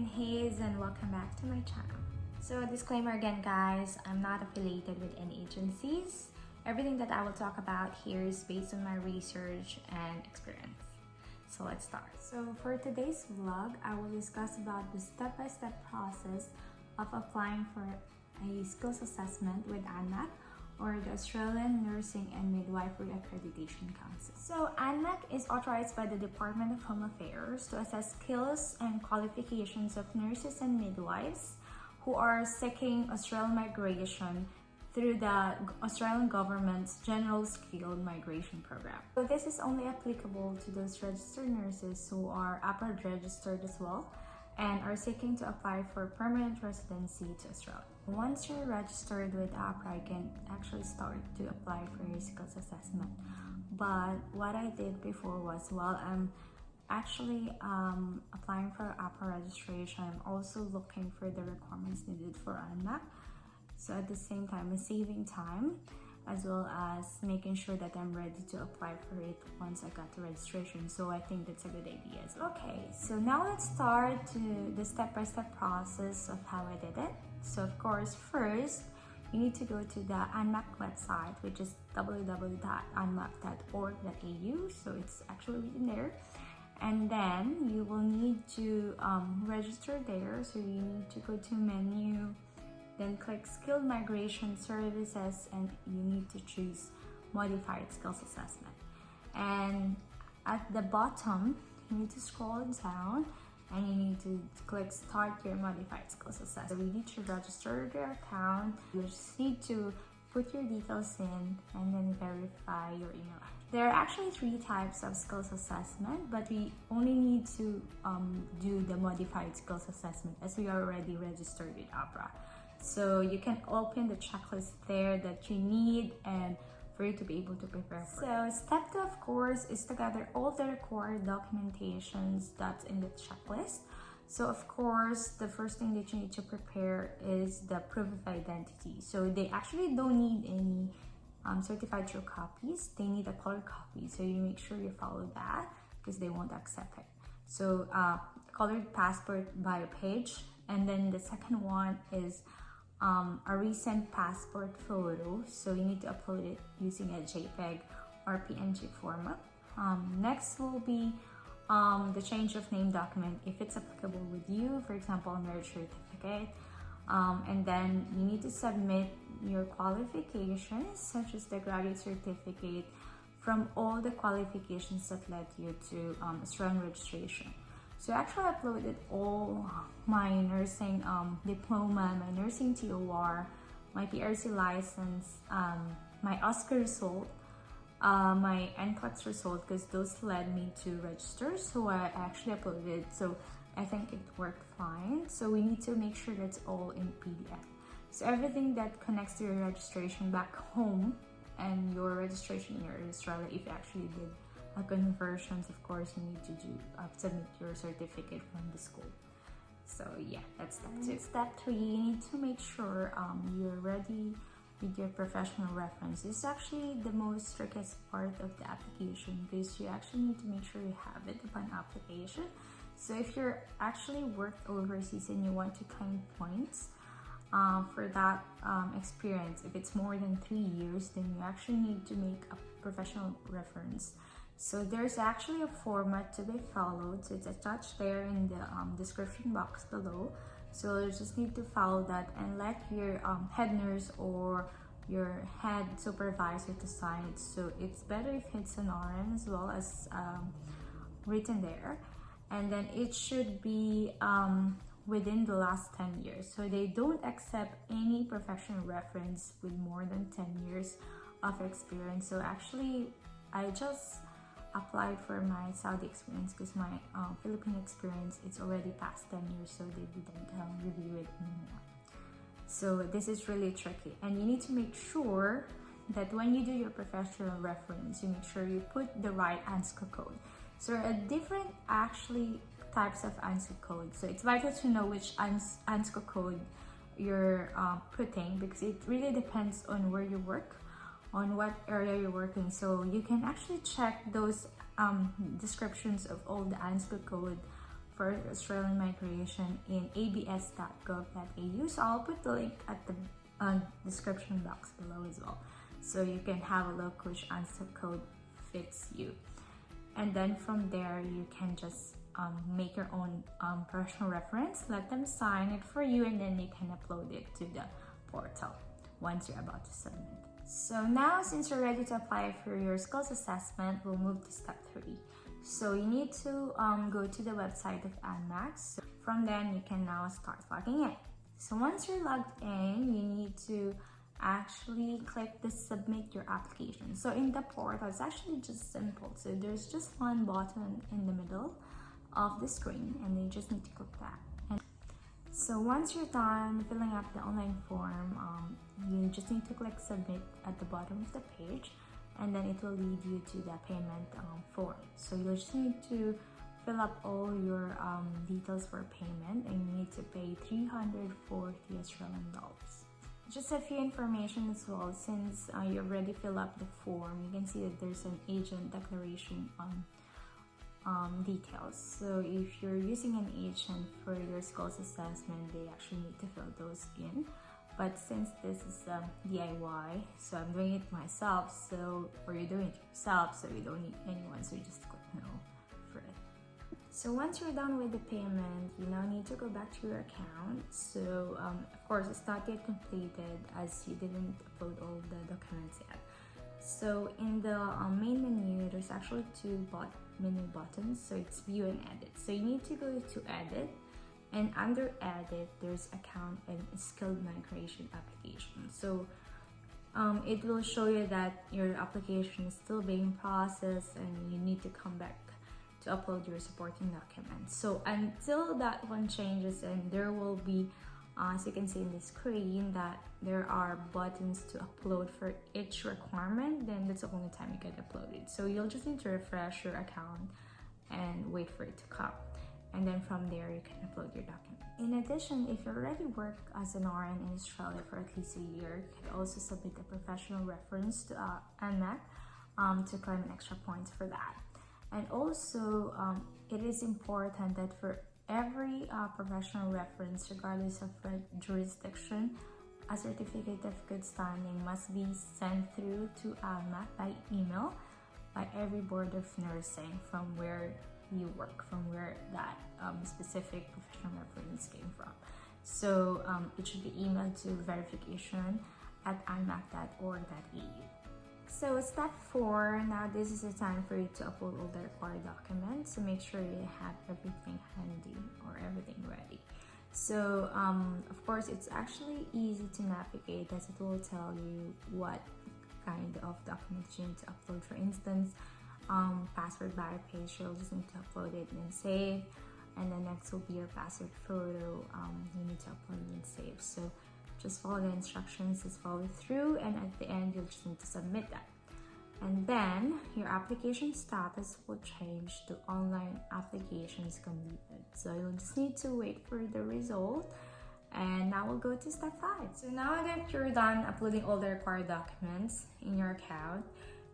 Megan Hayes and welcome back to my channel. So disclaimer again guys, I'm not affiliated with any agencies. Everything that I will talk about here is based on my research and experience. So let's start. So for today's vlog, I will discuss about the step-by-step process of applying for a skills assessment with Anmac, or the Australian Nursing and Midwifery Accreditation Council. So Anmac is authorized by the Department of Home Affairs to assess skills and qualifications of nurses and midwives who are seeking Australian migration through the Australian government's General Skilled Migration Program. So this is only applicable to those registered nurses who are APRA registered as well and are seeking to apply for permanent residency to Australia. Once you're registered with APRA, you can actually start to apply for your skills assessment. But what I did before was, while I'm actually applying for APRA registration, I'm also looking for the requirements needed for Anmac. So at the same time, I'm saving time as well as making sure that I'm ready to apply for it once I got the registration. So I think that's a good idea as well. Okay, so now let's start to the step-by-step process of how I did it. So of course, first, you need to go to the Anmac website, which is www.anmac.org.au. So it's actually written there. And then you will need to register there. So you need to go to menu, then click Skilled Migration Services, and you need to choose Modified Skills Assessment. And at the bottom, you need to scroll down and you need to click Start Your Modified Skills Assessment. So you need to register your account. You just need to put your details in and then verify your email. There are actually 3 types of skills assessment, but we only need to do the Modified Skills Assessment as we are already registered with APRA. So you can open the checklist there that you need and for you to be able to prepare for it. So step 2, of course, is to gather all the required documentations that's in the checklist. So of course, the first thing that you need to prepare is the proof of identity. So they actually don't need any certified true copies. They need a colored copy. So you make sure you follow that because they won't accept it. So colored passport bio page. And then the second one is a recent passport photo. So you need to upload it using a JPEG or PNG format. Next will be the change of name document if it's applicable with you, for example, a marriage certificate. And then you need to submit your qualifications, such as the graduate certificate from all the qualifications that led you to Australian registration. So I actually uploaded all my nursing diploma, my nursing TOR, my PRC license, my OSCE result, my NCLEX result, because those led me to register. So I actually uploaded. So I think it worked fine. So we need to make sure that's all in PDF. So everything that connects to your registration back home and your registration here in Australia, if you actually did conversions, of course, you need to submit your certificate from the school. So yeah, that's step 2. Step 3, you need to make sure you're ready with your professional reference. This is actually the most trickiest part of the application because you actually need to make sure you have it upon application. So if you're actually worked overseas and you want to claim points for that experience, if it's more than 3 years, then you actually need to make a professional reference. So there's actually a format to be followed. So it's attached there in the description box below. So you just need to follow that and let your head nurse or your head supervisor to sign it. So it's better if it's an RN as well as written there. And then it should be within the last 10 years. So they don't accept any professional reference with more than 10 years of experience. So actually, I just applied for my Saudi experience because my Philippine experience, it's already past 10 years, so they didn't review it anymore. So this is really tricky, and you need to make sure that when you do your professional reference, you make sure you put the right ANSCO code. So there are different actually types of ANSCO code, so it's vital to know which ANSCO code you're putting because it really depends on where you work, on what area you're working. So you can actually check those descriptions of all the ANSCO code for Australian migration in abs.gov.au. So I'll put the link at the description box below as well, so you can have a look which answer code fits you. And then from there you can just make your own personal reference, let them sign it for you, and then you can upload it to the portal once you're about to submit. So now, since you're ready to apply for your skills assessment, we'll move to step 3. So you need to go to the website of Anmac. So from then you can now start logging in. So once you're logged in, you need to actually click the submit your application. So in the portal, it's actually just simple. So there's just one button in the middle of the screen, and you just need to click that. And so once you're done filling up the online form, you just need to click submit at the bottom of the page, and then it will lead you to the payment form. So you'll just need to fill up all your details for payment, and you need to pay 340 Australian dollars. Just a few information as well. Since you already fill up the form, you can see that there's an agent declaration details. So if you're using an agent for your skills assessment, they actually need to fill those in. But since this is DIY, so I'm doing it myself, or you're doing it yourself, so you don't need anyone, so you just click no for it. So once you're done with the payment, you now need to go back to your account. So of course, it's not yet completed as you didn't upload all the documents yet. So in the main menu, there's actually two menu buttons. So it's view and edit. So you need to go to edit, and under edit, there's account and skilled migration application. So it will show you that your application is still being processed and you need to come back to upload your supporting documents. So until that one changes, and there will be, as you can see in the screen, that there are buttons to upload for each requirement, then that's the only time you get uploaded. So you'll just need to refresh your account and wait for it to come. And then from there, you can upload your document. In addition, if you already work as an RN in Australia for at least a year, you can also submit a professional reference to Anmac to claim an extra points for that. And also, it is important that for every professional reference, regardless of jurisdiction, a certificate of good standing must be sent through to Anmac by email by every board of nursing from where you work, from where that specific professional reference came from. So it should be emailed to verification@anmac.org.au. So step 4, now this is the time for you to upload all the required documents. So make sure you have everything handy or everything ready. So of course, it's actually easy to navigate, as it will tell you what kind of documents you need to upload. For instance, password page, you'll just need to upload it and save. And then next will be your password photo. You need to upload and save. So just follow the instructions, just follow through, and at the end you'll just need to submit that. And then your application status will change to online applications completed. So you'll just need to wait for the result. And now we'll go to step 5. So now that you're done uploading all the required documents in your account,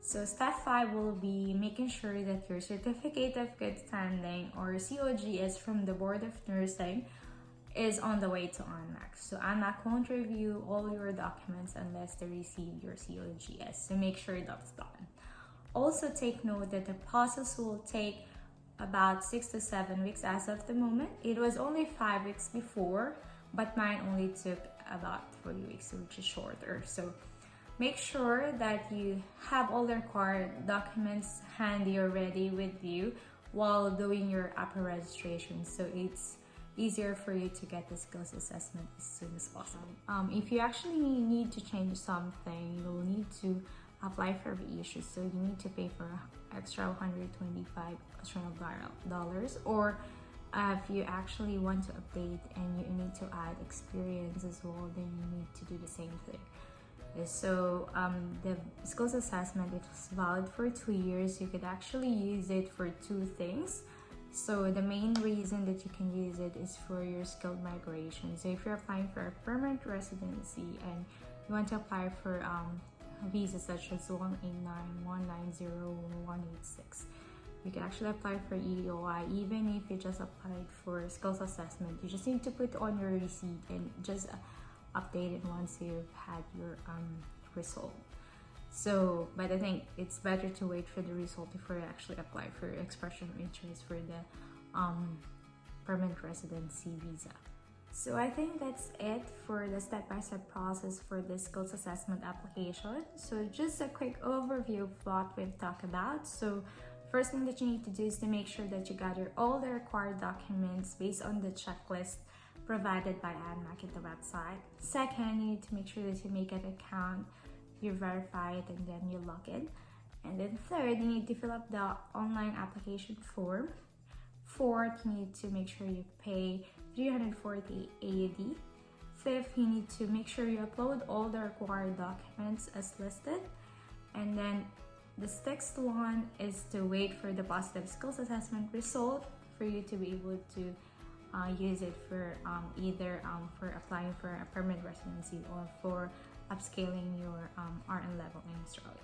so step 5 will be making sure that your certificate of good standing, or COGS, from the Board of Nursing is on the way to Anmac. So Anmac won't review all your documents unless they receive your COGS. So make sure that's done. Also take note that the process will take about 6 to 7 weeks as of the moment. It was only 5 weeks before, but mine only took about 3 weeks, which is shorter. So make sure that you have all the required documents handy or ready with you while doing your APA registration, so it's easier for you to get the skills assessment as soon as possible. If you actually need to change something, you'll need to apply for reissue, so you need to pay for extra 125 Australian dollars, or if you actually want to update and you need to add experience as well, then you need to do the same thing. So the skills assessment, it was valid for 2 years. You could actually use it for 2 things. So the main reason that you can use it is for your skilled migration. So if you're applying for a permanent residency and you want to apply for visas such as 189, 190, 186, You can actually apply for EOI even if you just applied for skills assessment. You just need to put on your receipt and just update it once you've had your result. So, but I think it's better to wait for the result before you actually apply for expression of interest for the permanent residency visa. So I think that's it for the step-by-step process for the skills assessment application. So just a quick overview of what we've talked about. So first thing that you need to do is to make sure that you gather all the required documents based on the checklist provided by Anmac at the website. Second, you need to make sure that you make an account, you verify it, and then you log in. And then third, you need to fill up the online application form. Fourth, you need to make sure you pay 340 AUD. Fifth, you need to make sure you upload all the required documents as listed. And then the sixth one is to wait for the positive skills assessment result for you to be able to use it for either for applying for a permanent residency or for upscaling your RN level in Australia.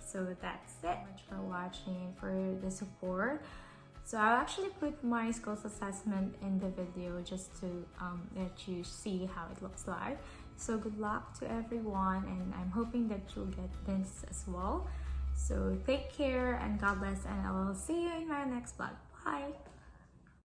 So that's it. Thank you so much for watching, for the support. So I'll actually put my skills assessment in the video just to let you see how it looks like. So good luck to everyone, and I'm hoping that you'll get this as well. So take care and God bless, and I will see you in my next vlog. Bye!